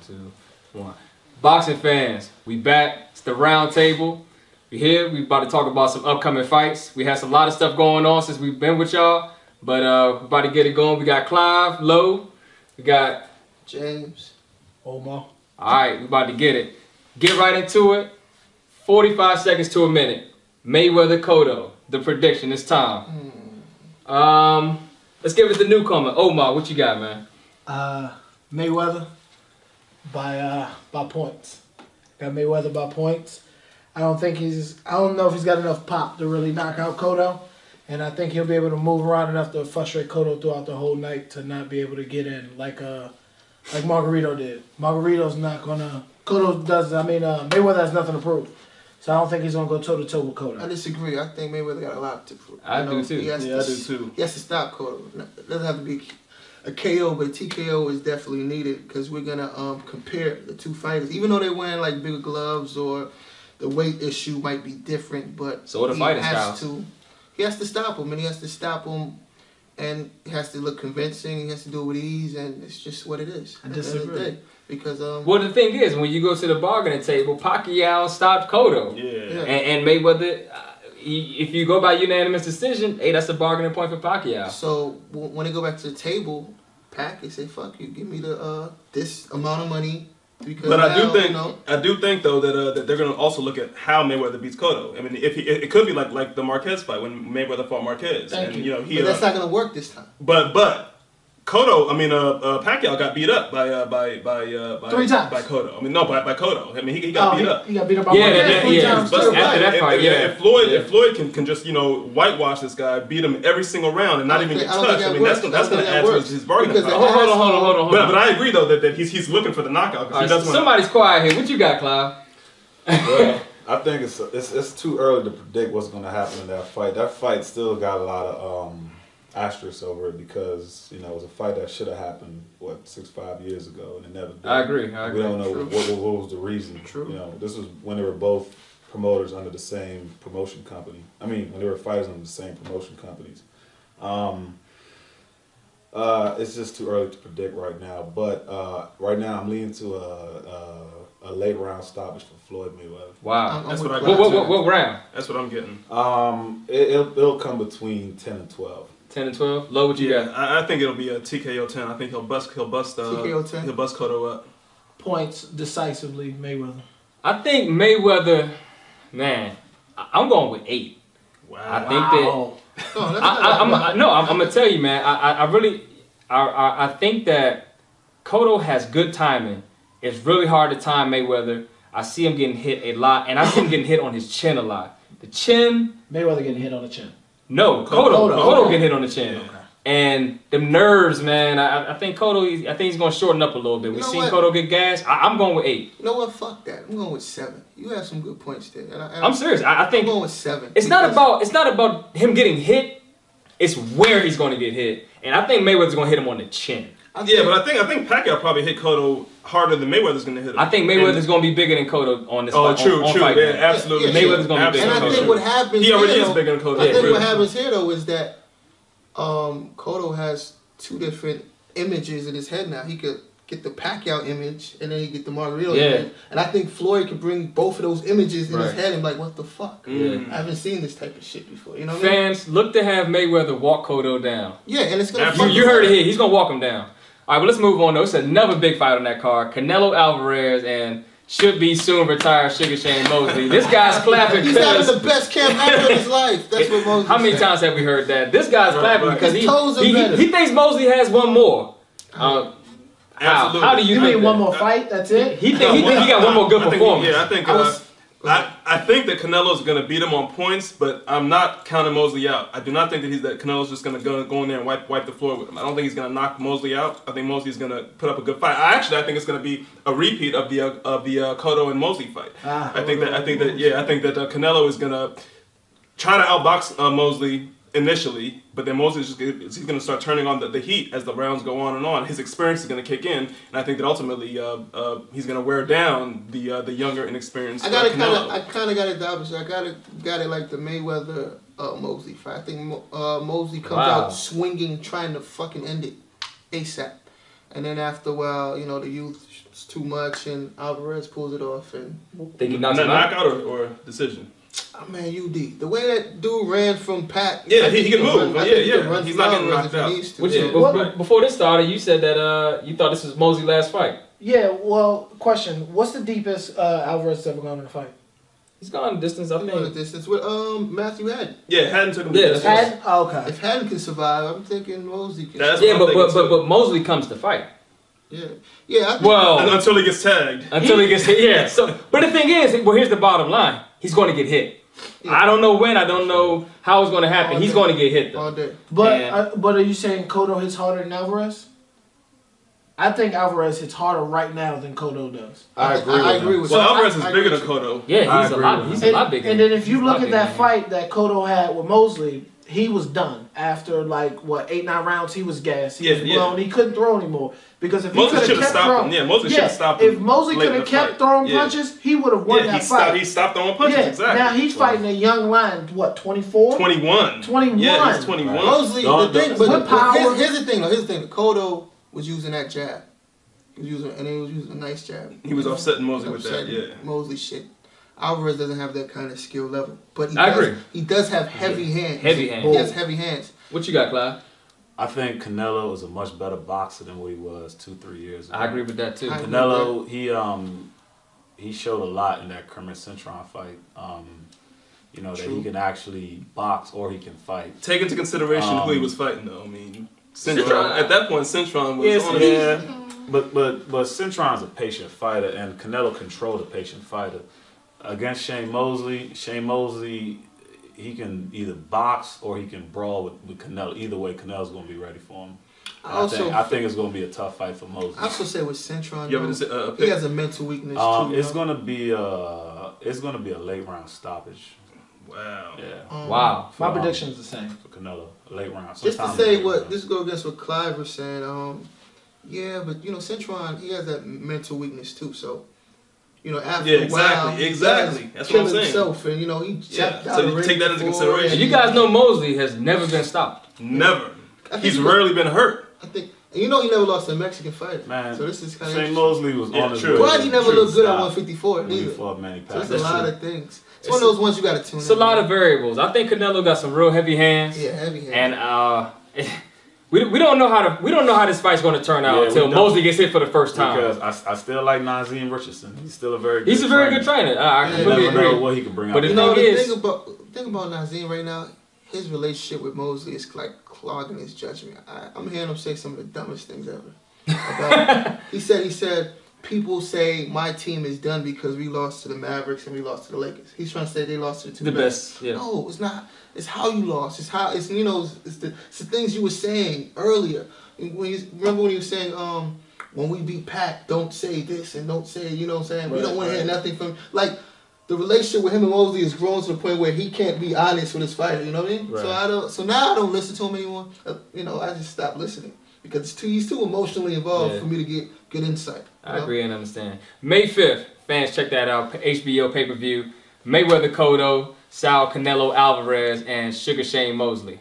2, 1. Boxing fans, we back. It's the Roundtable. We here. We about to talk about some upcoming fights. We had some lot of stuff going on since we've been with y'all, but we're about to get it going. We got Clive, Lowe. We got James, Omar. All right, we about to get it. Get right into it. 45 seconds to a minute. Mayweather-Cotto. The prediction. It's time. Let's give it the newcomer. Omar, what you got, man? Mayweather by points. Got Mayweather by points. I don't know if he's got enough pop to really knock out Cotto, and I think he'll be able to move around enough to frustrate Cotto throughout the whole night to not be able to get in like Margarito did. Margarito's not gonna. Mayweather has nothing to prove, so I don't think he's gonna go toe to toe with Cotto. I disagree. I think Mayweather got a lot to prove. I do too. I do too. He has to stop Cotto. It doesn't have to be a KO, but a TKO is definitely needed because we're gonna compare the two fighters. Even though they're wearing like bigger gloves or the weight issue might be different, but so the fighting styles. He has to stop him, and he has to stop him, and he has to look convincing. He has to do it with ease, and it's just what it is. I disagree. Because well, the thing is, when you go to the bargaining table, Pacquiao stopped Cotto. Yeah. And Mayweather, if you go by unanimous decision, hey, that's a bargaining point for Pacquiao. So when they go back to the table, Pac, they say, "Fuck you, give me the this amount of money." Because but now, I do think though that they're going to also look at how Mayweather beats Cotto. I mean, it could be like the Marquez fight when Mayweather fought Marquez. Thank you. But that's not going to work this time. But Cotto, Pacquiao got beat up by 3 times by Cotto. I mean, no, by Cotto. I mean, he got beat up. He got beat up by Marquez 3 times. After that fight, If Floyd can just whitewash this guy, beat him every single round, and not even get touched, I mean that's going to add to his bargaining power. Hold on. But I agree though that he's looking for the knockout. Right, somebody's quiet here. What you got, Clive? Well, I think it's too early to predict what's going to happen in that fight. That fight still got a lot of asterisks over it because it was a fight that should have happened 5 years ago and it never did. I agree. We don't know what was the reason. True. This was when they were both promoters under the same promotion company. I mean, when they were fighters under the same promotion companies. It's just too early to predict right now. But right now, I'm leaning to a late round stoppage for Floyd Mayweather. Wow, that's what I got. What round? That's what I'm getting. It'll come between 10 and 12. 10 and 12. Low, what you got? I think it'll be a TKO 10. I think he'll bust TKO 10. He'll bust Cotto up. Points decisively, Mayweather. I think Mayweather, man, I'm going with 8. Wow. I think I'm gonna tell you, man. I think that Cotto has good timing. It's really hard to time Mayweather. I see him getting hit a lot, and I see him getting hit on his chin a lot. The chin. Mayweather getting hit on the chin. No, Cotto getting hit on the chin. Okay. And them nerves, man. I think he's gonna shorten up a little bit. We've seen Cotto get gas. I'm going with 8. You know what? Fuck that. I'm going with 7. You have some good points there. I'm serious. I think I'm going with 7. It's not about him getting hit. It's where he's going to get hit, and I think Mayweather's going to hit him on the chin. But I think Pacquiao probably hit Cotto harder than Mayweather's going to hit him. I think Mayweather's going to be bigger than Cotto on this fight. True. Fight, yeah, absolutely. Mayweather's going to be bigger. And I think what happens he already is bigger than Cotto. I think what happens here though is that Cotto has 2 different images in his head now. He could get the Pacquiao image and then he get the Margarito image. And I think Floyd could bring both of those images in his head and be like, what the fuck? I haven't seen this type of shit before. You know what Fans, look to have Mayweather walk Cotto down. Yeah, and it's gonna You heard it here. He's going to walk him down. All right, but let's move on though. It's another big fight on that card. Canelo Alvarez and should be soon retired Sugar Shane Mosley. This guy's clapping. He's having the best camp ever in his life. That's what Mosley How many times have we heard that? This guy's clapping because he thinks Mosley has one more. How do you mean one more fight? That's it? He think he got one more good performance. I think that Canelo's going to beat him on points, but I'm not counting Mosley out. I do not think that Canelo's just going to go in there and wipe the floor with him. I don't think he's going to knock Mosley out. I think Mosley's going to put up a good fight. I think it's going to be a repeat of the Cotto and Mosley fight. I think that Canelo is going to try to outbox Mosley initially, but then Mosley he's going to start turning on the heat as the rounds go on and on. His experience is going to kick in, and I think that ultimately he's going to wear down the younger, inexperienced Canelo. I kind of got it the opposite. I got it like the Mayweather Mosley fight. I think Mosley comes out swinging, trying to fucking end it ASAP. And then after a while, you know, the youth is too much, and Alvarez pulls it off. And Think he knocks him out? Knockout or decision? oh, man, UD. The way that dude ran from Pat. Yeah, he can move. Run, Yeah. He's not getting knocked out. Before this started, you said that you thought this was Mosley's last fight. Yeah, well, question. What's the deepest Alvarez has ever gone in a fight? He's gone the distance, I He's gone the think. distance with Matthew Haddon. Yeah, Haddon took him. Yeah, to Haddon? Oh, okay. If Haddon can survive, I'm thinking Mosley can. That's Yeah, what I'm thinking, but Mosley comes to fight. Yeah. I think until he gets tagged. Until he gets hit, yeah. So, but the thing is, well, here's the bottom line. He's going to get hit. Yeah. I don't know when. I don't know how it's going to happen. He's going to get hit, though. all day. But are you saying Cotto hits harder than Alvarez? I think Alvarez hits harder right now than Cotto does. I agree with Well, Alvarez is bigger than Cotto. Yeah, he's a lot bigger. And then if you look at that fight that Cotto had with Mosley, he was done after like 8-9 rounds. He was gassed. He was blown. He couldn't throw anymore because if Mosley he could have kept throwing, Mosley should have stopped him. If Mosley could have kept throwing punches, he would have won that fight. He stopped throwing punches. Exactly. Now he's fighting a young lion. What, 24? 21. 21. Yeah, he's 21. Mosley, the thing, but power. here's the thing. Cotto was using that jab. He was using a nice jab. He was offsetting Mosley with that. Yeah. Mosley shit. Alvarez doesn't have that kind of skill level, but I agree. He does have heavy hands. Heavy hands. He has heavy hands. What you got, Clyde? I think Canelo is a much better boxer than what he was 2-3 years ago. I agree with that too. Canelo, he showed a lot in that Kermit Cintron fight. You know, that he can actually box or he can fight. Take into consideration who he was fighting, though. I mean, Cintron at that point, Cintron was on But Cintron's a patient fighter, and Canelo controlled a patient fighter. Against Shane Mosley, he can either box or he can brawl with Canelo. Either way, Canelo's going to be ready for him. I think it's going to be a tough fight for Mosley. I also say with Cintron, he has a mental weakness too. It's going to be a late round stoppage. Wow. Yeah. Wow. My prediction is the same for Canelo. A late round. Just to say this go against what Clive was saying. Yeah, but Cintron, he has that mental weakness too. So, after a while, exactly. That's what I'm saying. Himself, and he checked out. So you take that into consideration. And you guys know Mosley has never been stopped. Never. He's rarely been hurt. I think. He never lost a Mexican fight. Man, so this is kind of Shane Mosley was on his way. But he never looked good at 154 either. Fought Manny Pacquiao. So it's a lot of things. It's one of those ones you got to tune in. It's a lot of variables. I think Canelo got some real heavy hands. Yeah, heavy hands. And we don't know how this fight's going to turn out until Mosley gets hit for the first time. Because I still like Nazim Richardson. He's still a very good He's a very good trainer. I completely agree. Know what he can bring out. But the thing about Nazim right now, his relationship with Mosley is like clogging his judgment. I'm hearing him say some of the dumbest things ever. He said people say my team is done because we lost to the Mavericks and we lost to the Lakers. He's trying to say they lost to the best. Yeah. No, it's not. It's how you lost. It's the things you were saying earlier. Remember when you were saying when we beat Pat, don't say this and don't say we don't want to hear nothing from the relationship with him and Mosley has grown to the point where he can't be honest with his fighter. You know what I mean? Right. So now I don't listen to him anymore. I just stopped listening because he's too emotionally involved for me to get good insight. I agree and understand. May 5th, fans, check that out. HBO pay-per-view. Mayweather-Cotto, Sal Canelo Alvarez, and Sugar Shane Mosley.